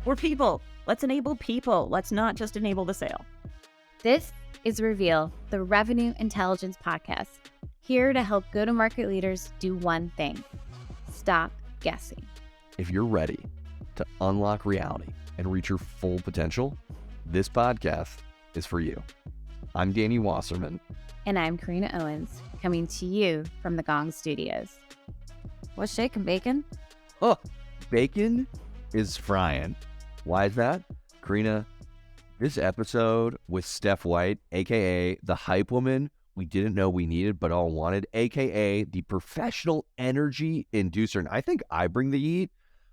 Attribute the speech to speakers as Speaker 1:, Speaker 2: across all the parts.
Speaker 1: We're people. Let's enable people. Let's not just enable the sale.
Speaker 2: This is Reveal, the Revenue Intelligence Podcast, here to help go-to-market leaders do one thing: stop guessing.
Speaker 3: If you're ready to unlock reality and reach your full potential, this podcast is for you. I'm Danny Wasserman.
Speaker 2: And I'm Corrina Owens, coming to you from the Gong Studios. What's shaking, bacon?
Speaker 3: Oh, bacon is frying. Why is that? Corrina, this episode with Steph White, a.k.a. the hype woman we didn't know we needed but all wanted, a.k.a. the professional energy inducer. And I think I bring the heat,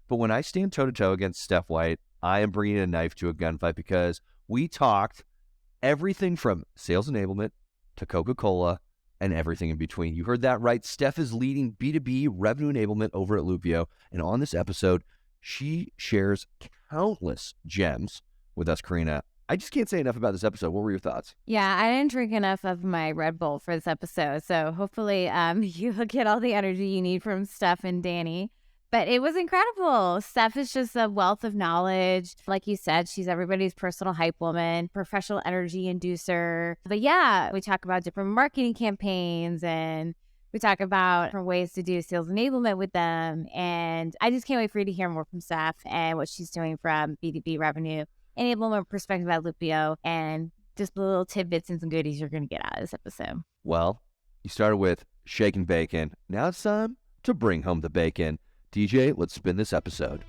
Speaker 3: but when I stand toe-to-toe against Steph White, I am bringing a knife to a gunfight because we talked everything from sales enablement to Coca-Cola and everything in between. You heard that right. Steph is leading B2B revenue enablement over at Loopio. And on this episode, she shares countless gems with us, Corrina. I just can't say enough about this episode. What were your thoughts?
Speaker 2: Yeah, I didn't drink enough of my Red Bull for this episode, so hopefully you'll get all the energy you need from Steph and Danny. But it was incredible. Steph is just a wealth of knowledge. Like you said, she's everybody's personal hype woman, professional energy inducer. But yeah, we talk about different marketing campaigns and we talk about different ways to do sales enablement with them. And I just can't wait for you to hear more from Steph and what she's doing from B2B revenue enablement perspective at Loopio, and just the little tidbits and some goodies you're going to get out of this episode.
Speaker 3: Well, you started with shaking bacon. Now it's time to bring home the bacon. DJ, let's spin this episode.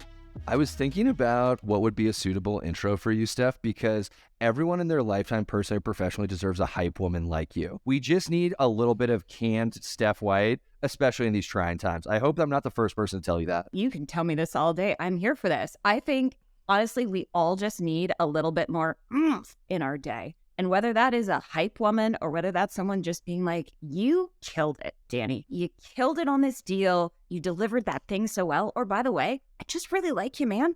Speaker 3: I was thinking about what would be a suitable intro for you, Steph, because everyone in their lifetime, personally or professionally, deserves a hype woman like you. We just need a little bit of canned Steph White, especially in these trying times. I hope I'm not the first person to tell you that.
Speaker 1: You can tell me this all day. I'm here for this. I think, honestly, we all just need a little bit more oomph in our day. And whether that is a hype woman or whether that's someone just being like, you killed it, Danny. You killed it on this deal. You delivered that thing so well. Or by the way, I just really like you, man.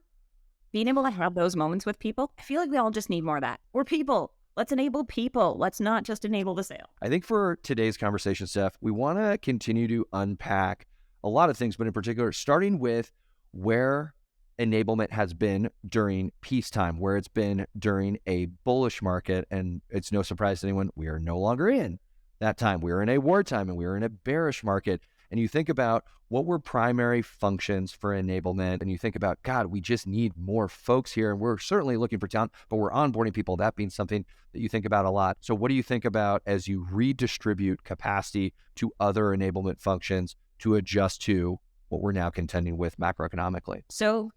Speaker 1: Being able to have those moments with people, I feel like we all just need more of that. We're people. Let's enable people. Let's not just enable the sale.
Speaker 3: I think for today's conversation, Steph, we want to continue to unpack a lot of things, but in particular, starting with where enablement has been during peacetime, where it's been during a bullish market. And it's no surprise to anyone, we are no longer in that time. We are in a wartime and we are in a bearish market. And you think about what were primary functions for enablement, and you think about, God, we just need more folks here. And we're certainly looking for talent, but we're onboarding people. That being something that you think about a lot. So what do you think about as you redistribute capacity to other enablement functions to adjust to what we're now contending with macroeconomically?
Speaker 1: So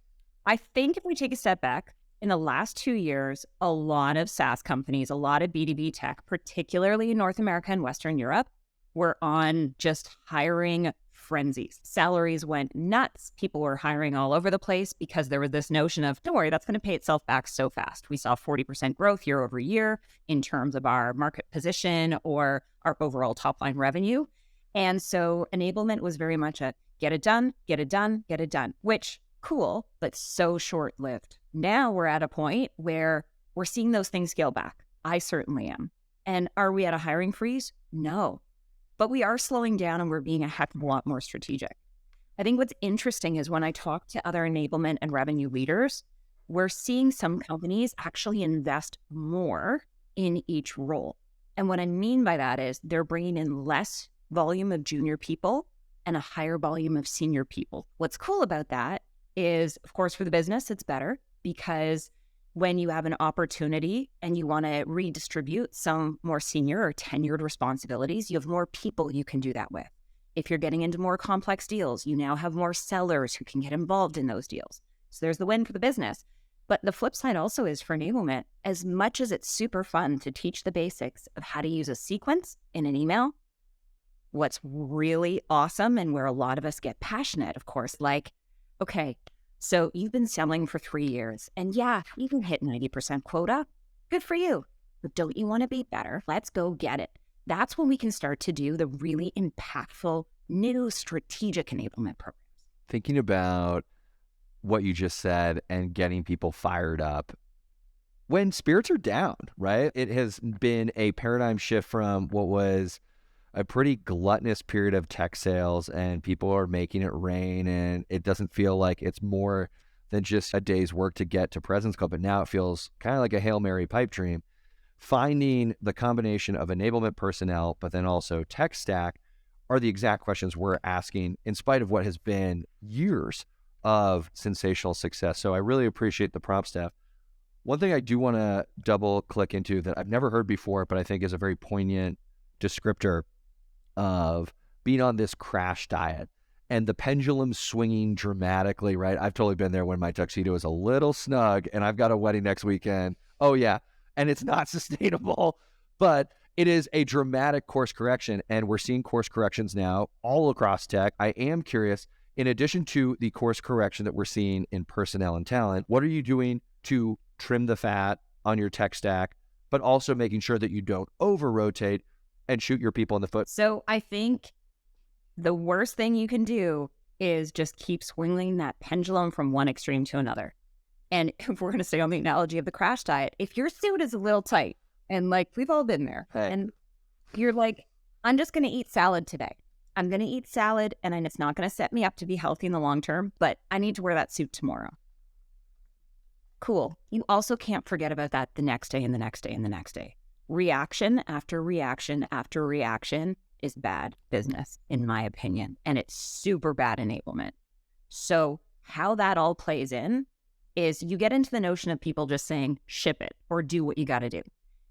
Speaker 1: I think if we take a step back, in the last 2 years, a lot of SaaS companies, a lot of B2B tech, particularly in North America and Western Europe, were on just hiring frenzies. Salaries went nuts. People were hiring all over the place because there was this notion of, don't worry, that's going to pay itself back so fast. We saw 40% growth year over year in terms of our market position or our overall top line revenue. And so enablement was very much a get it done, get it done, get it done, which cool, but so short-lived. Now we're at a point where we're seeing those things scale back. I certainly am. And are we at a hiring freeze? No. But we are slowing down and we're being a heck of a lot more strategic. I think what's interesting is when I talk to other enablement and revenue leaders, we're seeing some companies actually invest more in each role. And what I mean by that is they're bringing in less volume of junior people and a higher volume of senior people. What's cool about that is, of course, for the business, it's better because when you have an opportunity and you want to redistribute some more senior or tenured responsibilities, you have more people you can do that with. If you're getting into more complex deals, you now have more sellers who can get involved in those deals. So there's the win for the business. But the flip side also is for enablement, as much as it's super fun to teach the basics of how to use a sequence in an email, what's really awesome and where a lot of us get passionate, of course, like, okay, so you've been selling for 3 years and yeah, you can hit 90% quota. Good for you. But don't you want to be better? Let's go get it. That's when we can start to do the really impactful new strategic enablement programs.
Speaker 3: Thinking about what you just said and getting people fired up when spirits are down, right? It has been a paradigm shift from what was a pretty gluttonous period of tech sales and people are making it rain and it doesn't feel like it's more than just a day's work to get to President's Club. But now it feels kind of like a Hail Mary pipe dream. Finding the combination of enablement personnel, but then also tech stack are the exact questions we're asking in spite of what has been years of sensational success. So I really appreciate the prompt, Steph. One thing I do want to double click into that I've never heard before, but I think is a very poignant descriptor of being on this crash diet and the pendulum swinging dramatically, right? I've totally been there when my tuxedo is a little snug and I've got a wedding next weekend. Oh yeah. And it's not sustainable, but it is a dramatic course correction. And we're seeing course corrections now all across tech. I am curious, in addition to the course correction that we're seeing in personnel and talent, what are you doing to trim the fat on your tech stack, but also making sure that you don't over-rotate and shoot your people in the foot?
Speaker 1: So I think the worst thing you can do is just keep swinging that pendulum from one extreme to another. And if we're going to stay on the analogy of the crash diet, if your suit is a little tight, and like we've all been there, and you're like, I'm just going to eat salad today. I'm going to eat salad and it's not going to set me up to be healthy in the long term, but I need to wear that suit tomorrow. Cool. You also can't forget about that the next day and the next day and the next day. Reaction after reaction after reaction is bad business, in my opinion. And it's super bad enablement. So how that all plays in is you get into the notion of people just saying, ship it or do what you got to do.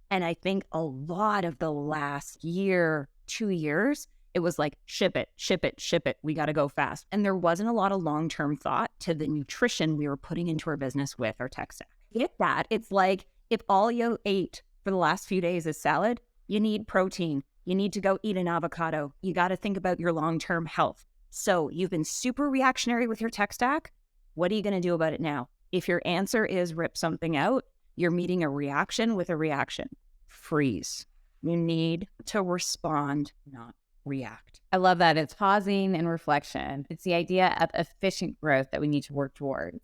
Speaker 1: And I think a lot of the last year, 2 years, it was like, ship it, ship it, ship it. We got to go fast. And there wasn't a lot of long-term thought to the nutrition we were putting into our business with our tech stack. Get that? It's like, if all you ate for the last few days is salad, you need protein. You need to go eat an avocado. You got to think about your long-term health. So you've been super reactionary with your tech stack. What are you going to do about it now? If your answer is rip something out, you're meeting a reaction with a reaction. Freeze. You need to respond, not react.
Speaker 2: I love that. It's pausing and reflection. It's the idea of efficient growth that we need to work towards.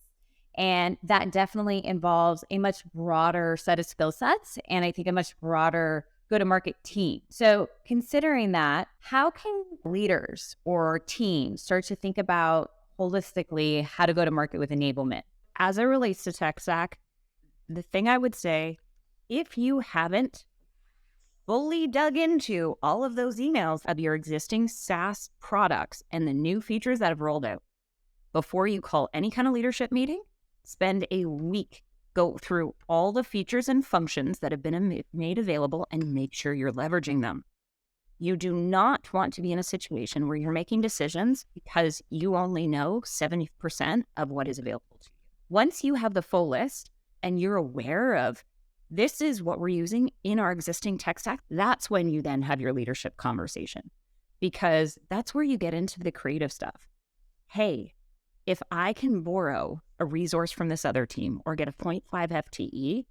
Speaker 2: And that definitely involves a much broader set of skill sets and I think a much broader go-to-market team. So considering that, how can leaders or teams start to think about holistically how to go to market with enablement?
Speaker 1: As it relates to tech stack, the thing I would say, if you haven't fully dug into all of those emails of your existing SaaS products and the new features that have rolled out, before you call any kind of leadership meeting, spend a week, go through all the features and functions that have been made available and make sure you're leveraging them. You do not want to be in a situation where you're making decisions because you only know 70% of what is available to you. Once you have the full list and you're aware of this is what we're using in our existing tech stack, that's when you then have your leadership conversation, because that's where you get into the creative stuff. Hey, if I can borrow a resource from this other team or get a 0.5 FTE,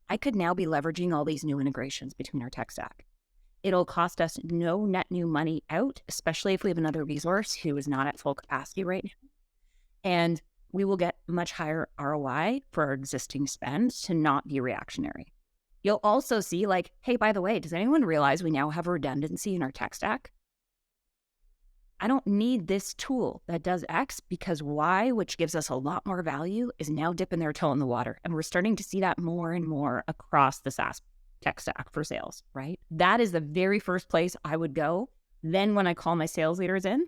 Speaker 1: I could now be leveraging all these new integrations between our tech stack. It'll cost us no net new money out, especially if we have another resource who is not at full capacity right now. And we will get much higher ROI for our existing spend to not be reactionary. You'll also see like, hey, by the way, does anyone realize we now have redundancy in our tech stack? I don't need this tool that does X because Y, which gives us a lot more value, is now dipping their toe in the water. And we're starting to see that more and more across the SaaS tech stack for sales, right? That is the very first place I would go. Then when I call my sales leaders in,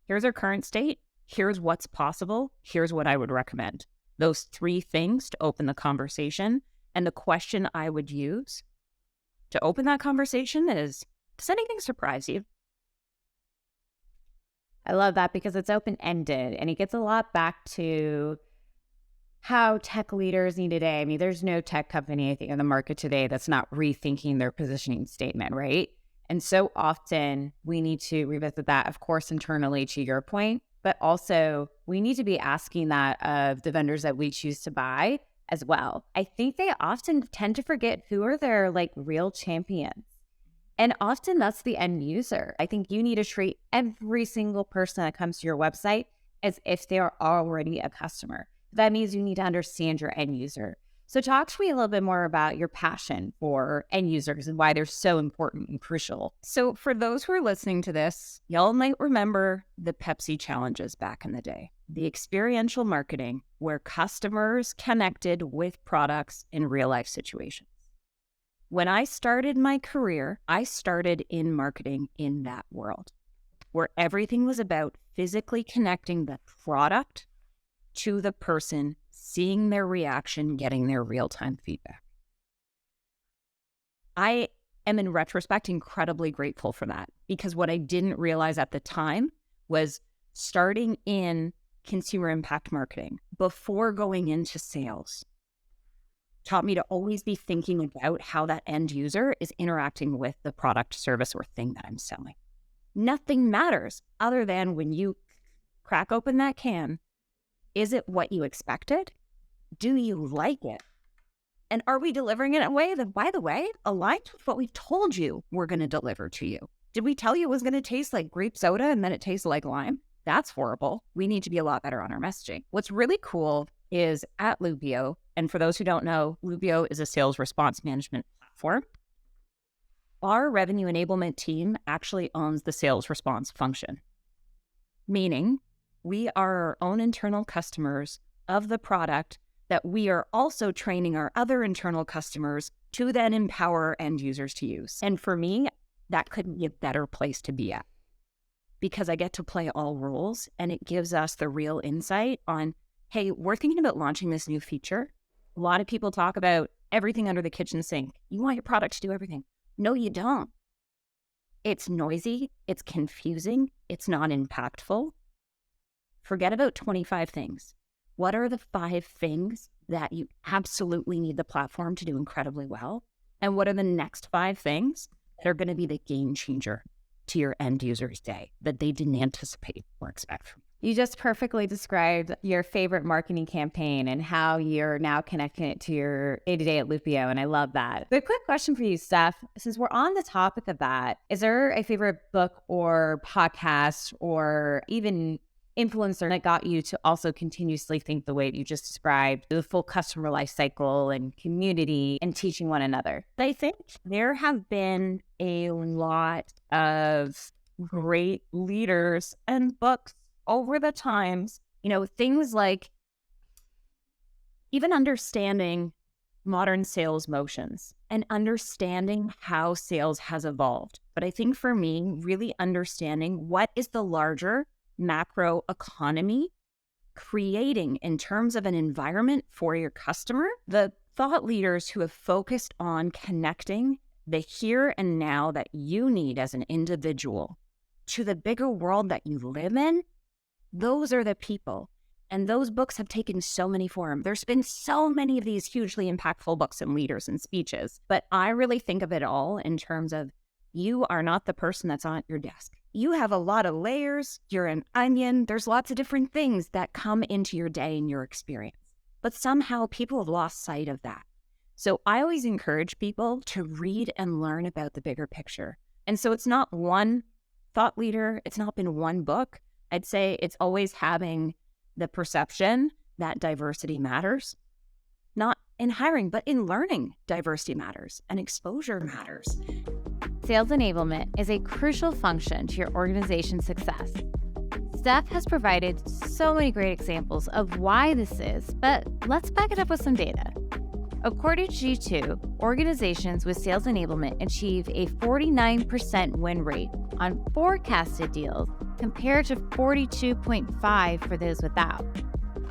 Speaker 1: here's our current state. Here's what's possible. Here's what I would recommend. Those 3 things to open the conversation. And the question I would use to open that conversation is, does anything surprise you?
Speaker 2: I love that because it's open-ended and it gets a lot back to how tech leaders need today. I mean, there's no tech company, I think, in the market today that's not rethinking their positioning statement, right? And so often we need to revisit that, of course, internally to your point, but also we need to be asking that of the vendors that we choose to buy as well. I think they often tend to forget who are their like real champions. And often that's the end user. I think you need to treat every single person that comes to your website as if they are already a customer. That means you need to understand your end user. So talk to me a little bit more about your passion for end users and why they're so important and crucial.
Speaker 1: So for those who are listening to this, y'all might remember the Pepsi challenges back in the day. the experiential marketing where customers connected with products in real life situations. When I started my career, I started in marketing in that world where everything was about physically connecting the product to the person, seeing their reaction, getting their real-time feedback. I am, in retrospect, incredibly grateful for that, because what I didn't realize at the time was starting in consumer impact marketing before going into sales taught me to always be thinking about how that end user is interacting with the product, service, or thing that I'm selling. Nothing matters other than when you crack open that can, is it what you expected? Do you like it? And are we delivering it in a way that, by the way, aligns with what we've told you we're going to deliver to you? Did we tell you it was going to taste like grape soda and then it tastes like lime? That's horrible. We need to be a lot better on our messaging. What's really cool is at Loopio, and for those who don't know, Loopio is a sales response management platform. Our revenue enablement team actually owns the sales response function, meaning we are our own internal customers of the product that we are also training our other internal customers to then empower end users to use. And for me, that couldn't be a better place to be at, because I get to play all roles and it gives us the real insight on, hey, we're thinking about launching this new feature. A lot of people talk about everything under the kitchen sink. You want your product to do everything. No, you don't. It's noisy, it's confusing, it's not impactful. Forget about 25 things. What are the 5 things that you absolutely need the platform to do incredibly well? And what are the next 5 things that are going to be the game changer to your end user's day that they didn't anticipate or expect from you?
Speaker 2: You just perfectly described your favorite marketing campaign and how you're now connecting it to your day-to-day at Loopio, and I love that. But a quick question for you, Steph. Since we're on the topic of that, is there a favorite book or podcast or even influencer that got you to also continuously think the way you just described, the full customer life cycle and community and teaching one another?
Speaker 1: I think there have been a lot of great leaders and books over the times, things like even understanding modern sales motions and understanding how sales has evolved. But I think for me, really understanding what is the larger macro economy creating in terms of an environment for your customer, the thought leaders who have focused on connecting the here and now that you need as an individual to the bigger world that you live in, those are the people. And those books have taken so many forms. There's been so many of these hugely impactful books and leaders and speeches. But I really think of it all in terms of you are not the person that's on your desk. You have a lot of layers. You're an onion. There's lots of different things that come into your day and your experience. But somehow people have lost sight of that. So I always encourage people to read and learn about the bigger picture. And so it's not one thought leader. It's not been one book. I'd say it's always having the perception that diversity matters, not in hiring, but in learning diversity matters and exposure matters.
Speaker 2: Sales enablement is a crucial function to your organization's success. Steph has provided so many great examples of why this is, but let's back it up with some data. According to G2, organizations with sales enablement achieve a 49% win rate on forecasted deals compared to 42.5% for those without.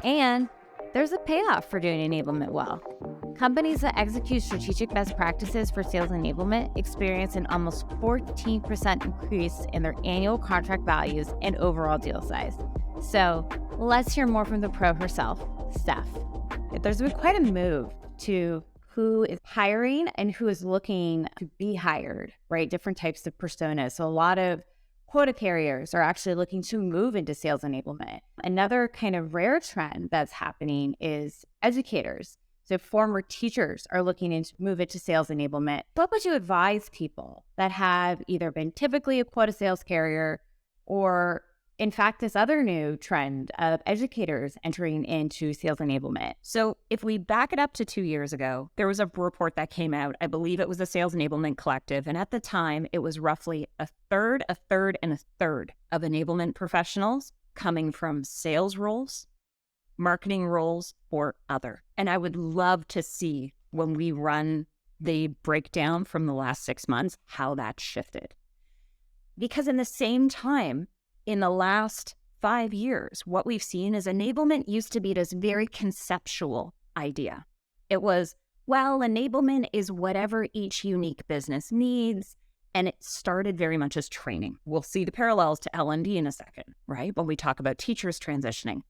Speaker 2: And there's a payoff for doing enablement well. Companies that execute strategic best practices for sales enablement experience an almost 14% increase in their annual contract values and overall deal size. So let's hear more from the pro herself, Steph. There's been quite a move to who is hiring and who is looking to be hired, right? Different types of personas. So a lot of quota carriers are actually looking to move into sales enablement. Another kind of rare trend that's happening is educators. So former teachers are looking to move into sales enablement. What would you advise people that have either been typically a quota sales carrier or in fact, this other new trend of educators entering into sales enablement?
Speaker 1: So if we back it up to 2 years ago, there was a report that came out. I believe it was the Sales Enablement Collective. And at the time, it was roughly a third, and a third of enablement professionals coming from sales roles, marketing roles, or other. And I would love to see when we run the breakdown from the last 6 months, how that shifted. Because in the same time, in the last 5 years, what we've seen is enablement used to be this very conceptual idea. It was, well, enablement is whatever each unique business needs. And it started very much as training. We'll see the parallels to L&D in a second, right? When we talk about teachers transitioning.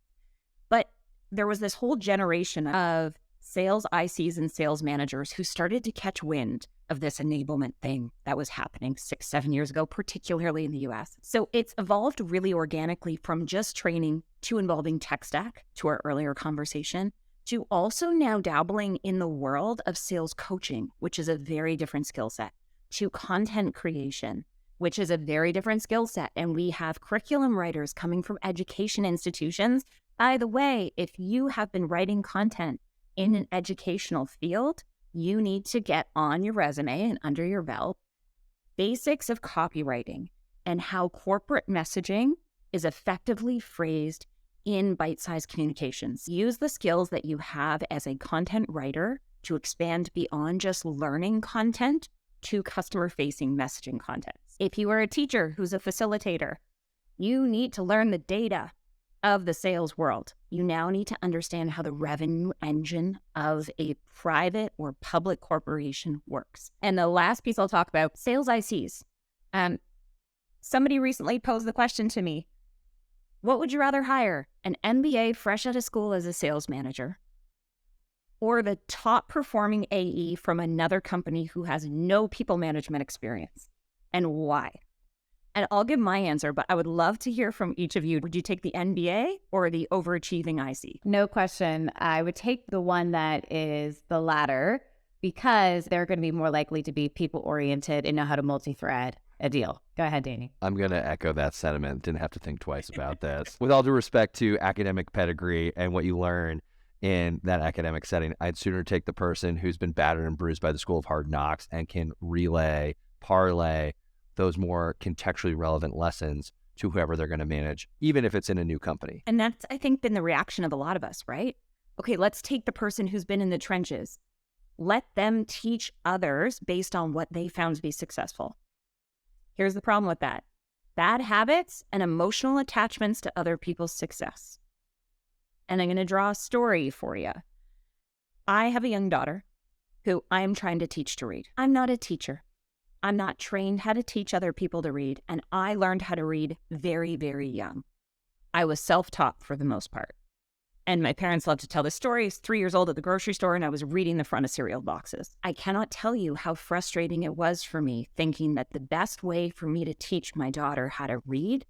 Speaker 1: But there was this whole generation of sales ICs and sales managers who started to catch wind of this enablement thing that was happening 6-7 years ago, particularly in the US. So it's evolved really organically from just training to involving tech stack, to our earlier conversation, to also now dabbling in the world of sales coaching, which is a very different skill set, to content creation, which is a very different skill set. And we have curriculum writers coming from education institutions. By the way, if you have been writing content in an educational field, you need to get on your resume and under your belt basics of copywriting and how corporate messaging is effectively phrased in bite-sized communications. Use the skills that you have as a content writer to expand beyond just learning content to customer-facing messaging content. If you are a teacher who's a facilitator, you need to learn the data of the sales world. You now need to understand how the revenue engine of a private or public corporation works. And the last piece I'll talk about, sales ICs. Somebody recently posed the question to me, what would you rather hire? An MBA fresh out of school as a sales manager, or the top performing AE from another company who has no people management experience, and why? And I'll give my answer, but I would love to hear from each of you. Would you take the MBA or the overachieving IC?
Speaker 2: No question. I would take the one that is the latter, because they're going to be more likely to be people-oriented and know how to multi-thread a deal. Go ahead, Danny.
Speaker 3: I'm going to echo that sentiment. Didn't have to think twice about this. With all due respect to academic pedigree and what you learn in that academic setting, I'd sooner take the person who's been battered and bruised by the school of hard knocks and can parlay those more contextually relevant lessons to whoever they're going to manage, even if it's in a new company.
Speaker 1: And that's, I think, been the reaction of a lot of us, right? Okay, let's take the person who's been in the trenches. Let them teach others based on what they found to be successful. Here's the problem with that. Bad habits and emotional attachments to other people's success. And I'm going to draw a story for you. I have a young daughter who I am trying to teach to read. I'm not a teacher. I'm not trained how to teach other people to read, and I learned how to read very, very young. I was self-taught for the most part. And my parents love to tell this story. I was 3 years old at the grocery store, and I was reading the front of cereal boxes. I cannot tell you how frustrating it was for me thinking that the best way for me to teach my daughter how to read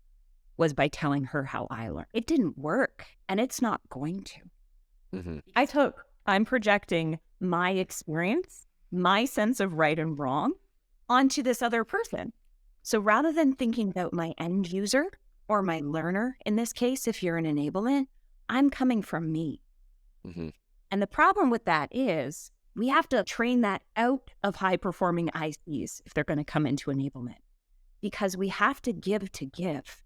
Speaker 1: was by telling her how I learned. It didn't work, and it's not going to. Mm-hmm. I'm projecting my experience, my sense of right and wrong, onto this other person. So rather than thinking about my end user or my learner, in this case, if you're in enablement, I'm coming from me. Mm-hmm. And the problem with that is we have to train that out of high-performing ICs if they're going to come into enablement, because we have to give to give.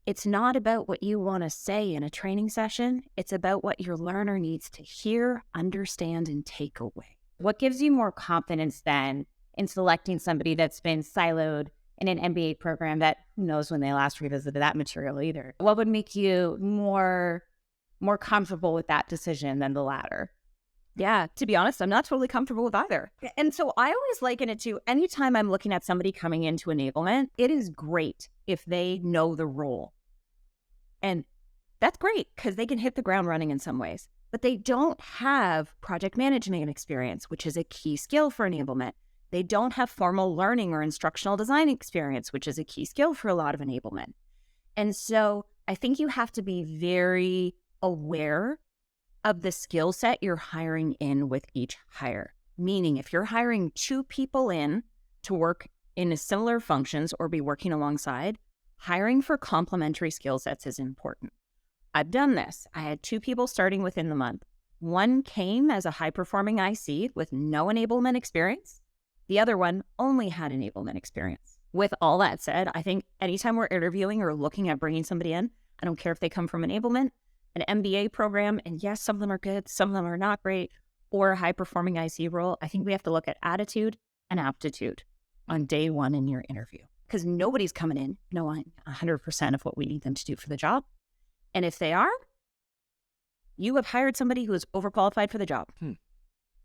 Speaker 1: It's not about what you want to say in a training session. It's about what your learner needs to hear, understand, and take away.
Speaker 2: What gives you more confidence then in selecting somebody that's been siloed in an MBA program that who knows when they last revisited that material either? What would make you more comfortable with that decision than the latter?
Speaker 1: Yeah, to be honest, I'm not totally comfortable with either. And so I always liken it to anytime I'm looking at somebody coming into enablement, it is great if they know the role. And that's great because they can hit the ground running in some ways, but they don't have project management experience, which is a key skill for enablement. They don't have formal learning or instructional design experience, which is a key skill for a lot of enablement. And so I think you have to be very aware of the skill set you're hiring in with each hire. Meaning if you're hiring 2 people in to work in similar functions or be working alongside, hiring for complementary skill sets is important. I've done this. I had 2 people starting within the month. One came as a high-performing IC with no enablement experience. The other one only had enablement experience. With all that said, I think anytime we're interviewing or looking at bringing somebody in, I don't care if they come from enablement, an MBA program, and yes, some of them are good, some of them are not great, or a high-performing IC role. I think we have to look at attitude and aptitude on day one in your interview, because nobody's coming in knowing 100% of what we need them to do for the job. And if they are, you have hired somebody who is overqualified for the job.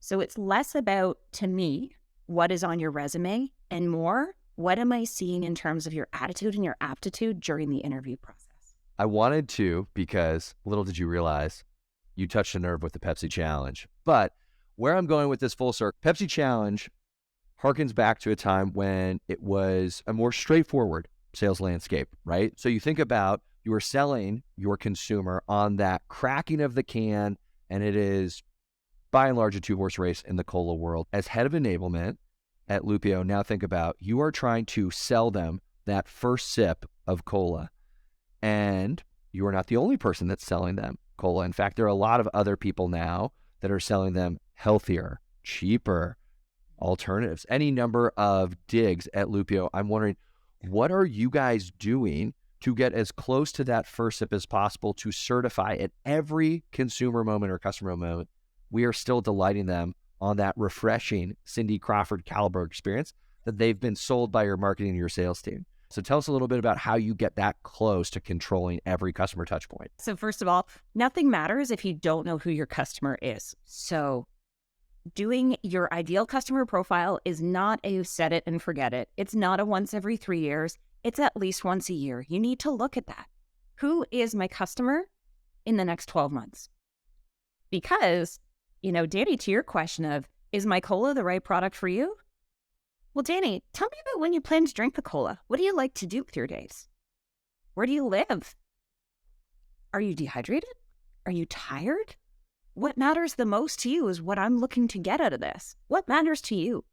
Speaker 1: So it's less about, to me, what is on your resume and more, what am I seeing in terms of your attitude and your aptitude during the interview process?
Speaker 3: I wanted to, because little did you realize, you touched a nerve with the Pepsi Challenge. But where I'm going with this full circle, Pepsi Challenge harkens back to a time when it was a more straightforward sales landscape, right? So you think about, you are selling your consumer on that cracking of the can, and it is by and large a two-horse race in the cola world. As head of enablement at Loopio, now think about, you are trying to sell them that first sip of cola. And you are not the only person that's selling them cola. In fact, there are a lot of other people now that are selling them healthier, cheaper alternatives, any number of digs at Loopio. I'm wondering, what are you guys doing to get as close to that first sip as possible to certify at every consumer moment or customer moment, we are still delighting them on that refreshing Cindy Crawford caliber experience that they've been sold by your marketing and your sales team? So tell us a little bit about how you get that close to controlling every customer touch point.
Speaker 1: So first of all, nothing matters if you don't know who your customer is. So doing your ideal customer profile is not a set it and forget it. It's not a once every 3 years. It's at least once a year. You need to look at that. Who is my customer in the next 12 months? Because, Danny, to your question of, is my cola the right product for you? Well, Danny, tell me about when you plan to drink the cola. What do you like to do with your days? Where do you live? Are you dehydrated? Are you tired? What matters the most to you is what I'm looking to get out of this. What matters to you?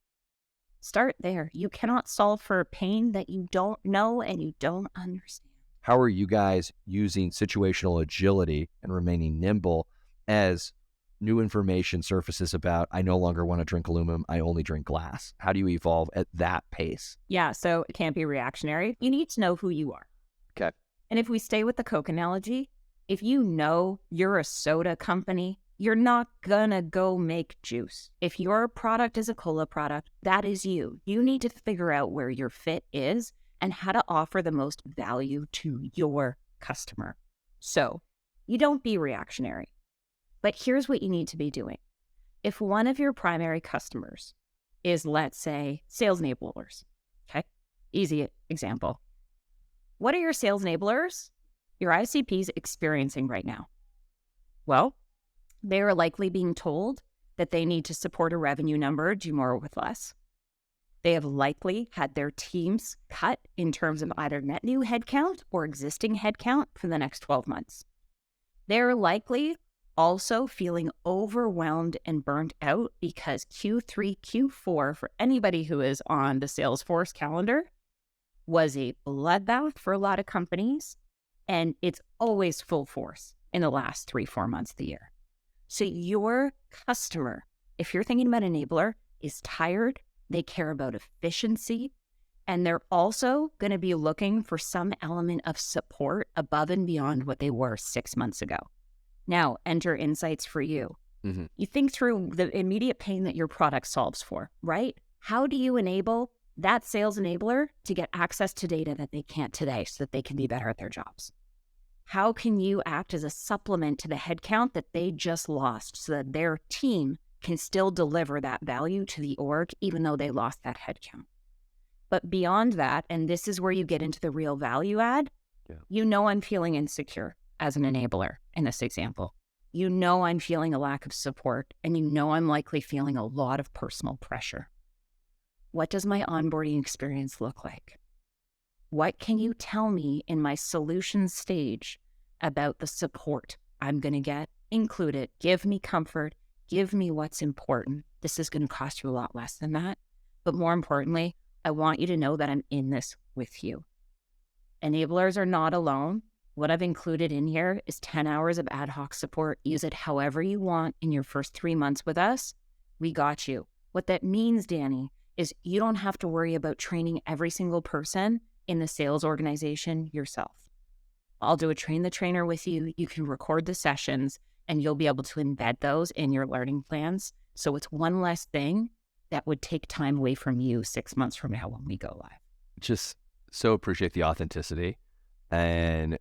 Speaker 1: Start there. You cannot solve for pain that you don't know and you don't understand.
Speaker 3: How are you guys using situational agility and remaining nimble as new information surfaces about, I no longer want to drink aluminum, I only drink glass? How do you evolve at that pace?
Speaker 1: Yeah, so it can't be reactionary. You need to know who you are.
Speaker 3: Okay.
Speaker 1: And if we stay with the Coke analogy, if you know you're a soda company, you're not gonna go make juice. If your product is a cola product, that is you. You need to figure out where your fit is and how to offer the most value to your customer. So you don't be reactionary. But here's what you need to be doing. If one of your primary customers is, let's say, sales enablers, okay? Easy example. What are your sales enablers, your ICPs, experiencing right now? Well, they are likely being told that they need to support a revenue number, do more with less. They have likely had their teams cut in terms of either net new headcount or existing headcount for the next 12 months. They're likely also feeling overwhelmed and burnt out because Q3, Q4, for anybody who is on the Salesforce calendar, was a bloodbath for a lot of companies, and it's always full force in the last 3-4 months of the year. So your customer, if you're thinking about enabler, is tired, they care about efficiency, and they're also going to be looking for some element of support above and beyond what they were 6 months ago. Now, enter insights for you.
Speaker 3: Mm-hmm.
Speaker 1: You think through the immediate pain that your product solves for, right? How do you enable that sales enabler to get access to data that they can't today so that they can be better at their jobs? How can you act as a supplement to the headcount that they just lost so that their team can still deliver that value to the org even though they lost that headcount? But beyond that, and this is where you get into the real value add, I'm feeling insecure as an enabler in this example. I'm feeling a lack of support, and I'm likely feeling a lot of personal pressure. What does my onboarding experience look like? What can you tell me in my solution stage about the support I'm going to get? Include it. Give me comfort. Give me what's important. This is going to cost you a lot less than that. But more importantly, I want you to know that I'm in this with you. Enablers are not alone. What I've included in here is 10 hours of ad hoc support. Use it however you want in your first 3 months with us. We got you. What that means, Danny, is you don't have to worry about training every single person in the sales organization yourself. I'll do a train the trainer with you. You can record the sessions and you'll be able to embed those in your learning plans. So it's one less thing that would take time away from you 6 months from now when we go live.
Speaker 3: Just so appreciate the authenticity and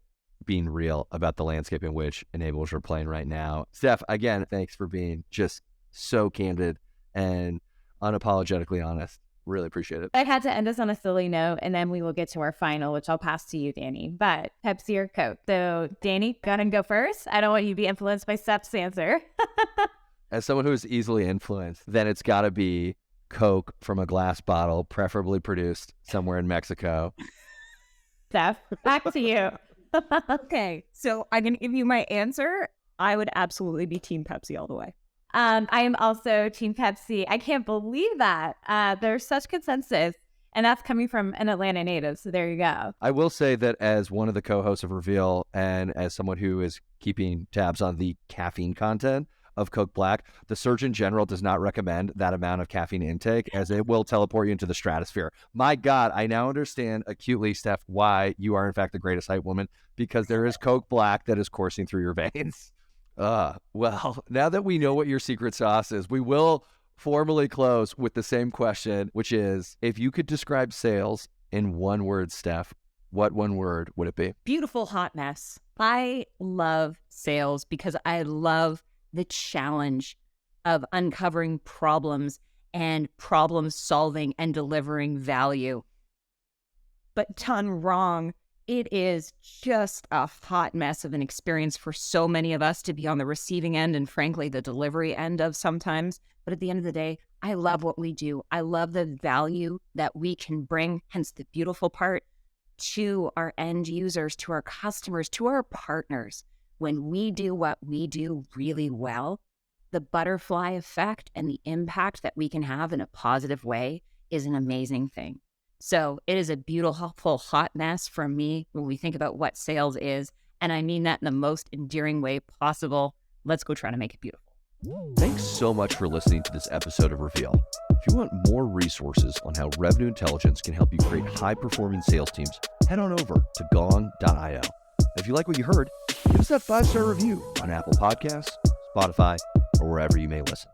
Speaker 3: being real about the landscape in which enablers are playing right now. Steph, again, thanks for being just so candid and unapologetically honest. Really appreciate it.
Speaker 2: I had to end us on a silly note, and then we will get to our final, which I'll pass to you, Danny. But Pepsi or Coke? So, Danny, go first. I don't want you to be influenced by Steph's answer.
Speaker 3: As someone who is easily influenced, then it's got to be Coke from a glass bottle, preferably produced somewhere in Mexico.
Speaker 2: Steph, back to you.
Speaker 1: Okay, so I'm going to give you my answer. I would absolutely be Team Pepsi all the way.
Speaker 2: I am also Team Pepsi. I can't believe that. There's such consensus, and that's coming from an Atlanta native. So there you go.
Speaker 3: I will say that as one of the co-hosts of Reveal and as someone who is keeping tabs on the caffeine content of Coke Black, the Surgeon General does not recommend that amount of caffeine intake as it will teleport you into the stratosphere. My God, I now understand acutely, Steph, why you are in fact the greatest hype woman, because there is Coke Black that is coursing through your veins. Well, now that we know what your secret sauce is, we will formally close with the same question, which is, if you could describe sales in one word, Steph, what one word would it be?
Speaker 1: Beautiful hot mess. I love sales because I love the challenge of uncovering problems and problem solving and delivering value. But done wrong, it is just a hot mess of an experience for so many of us to be on the receiving end and frankly, the delivery end of sometimes. But at the end of the day, I love what we do. I love the value that we can bring, hence the beautiful part, to our end users, to our customers, to our partners. When we do what we do really well, the butterfly effect and the impact that we can have in a positive way is an amazing thing. So it is a beautiful hot mess for me when we think about what sales is. And I mean that in the most endearing way possible. Let's go try to make it beautiful.
Speaker 3: Thanks so much for listening to this episode of Reveal. If you want more resources on how revenue intelligence can help you create high-performing sales teams, head on over to Gong.io. If you like what you heard, give us that 5-star review on Apple Podcasts, Spotify, or wherever you may listen.